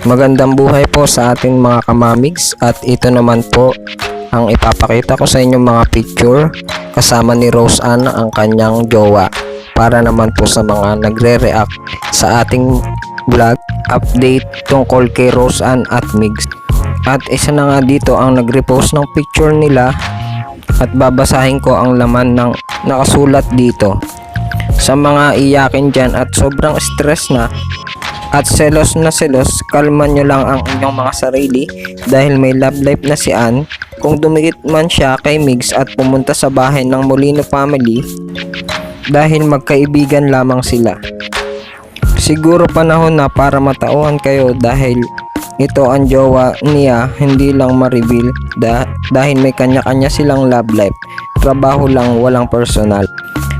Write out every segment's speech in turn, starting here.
Magandang buhay po sa ating mga kamamigs, at ito naman po ang ipapakita ko sa inyong mga picture kasama ni Rose Ann, ang kanyang jowa, para naman po sa mga nagre-react sa ating vlog update tungkol kay Rose Ann at Migs. At isa na nga dito ang nag-repost ng picture nila at babasahin ko ang laman ng nakasulat dito. Sa mga iyakin dyan at sobrang stress na at selos na selos, kalman nyo lang ang inyong mga sarili dahil may love life na si Ann. Kung dumikit man siya kay Migs at pumunta sa bahay ng Molino family dahil magkaibigan lamang sila. Siguro panahon na para matauhan kayo dahil ito ang jowa niya, hindi lang ma-reveal dahil may kanya-kanya silang love life. Trabaho lang, walang personal.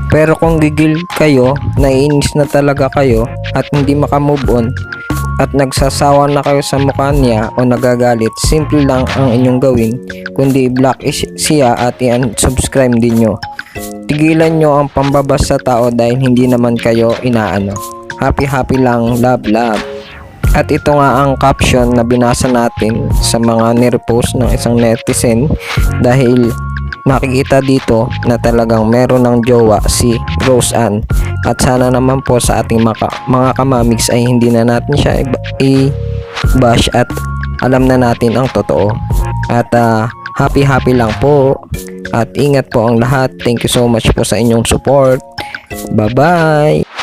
Pero kung gigil kayo, naiinis na talaga kayo at hindi makamove on at nagsasawa na kayo sa mukha niya o nagagalit, simple lang ang inyong gawin kundi i-block siya at i-unsubscribe din nyo. Tigilan nyo ang pambabas sa tao dahil hindi naman kayo inaano. Happy lang, love. At ito nga ang caption na binasa natin sa mga nirepost ng isang netizen dahil nakikita dito na talagang meron ng jowa si Rose Ann. At sana naman po sa ating mga kamamigs ay hindi na natin siya i-bash at alam na natin ang totoo. At happy lang po at ingat po ang lahat. Thank you so much po sa inyong support. Bye bye.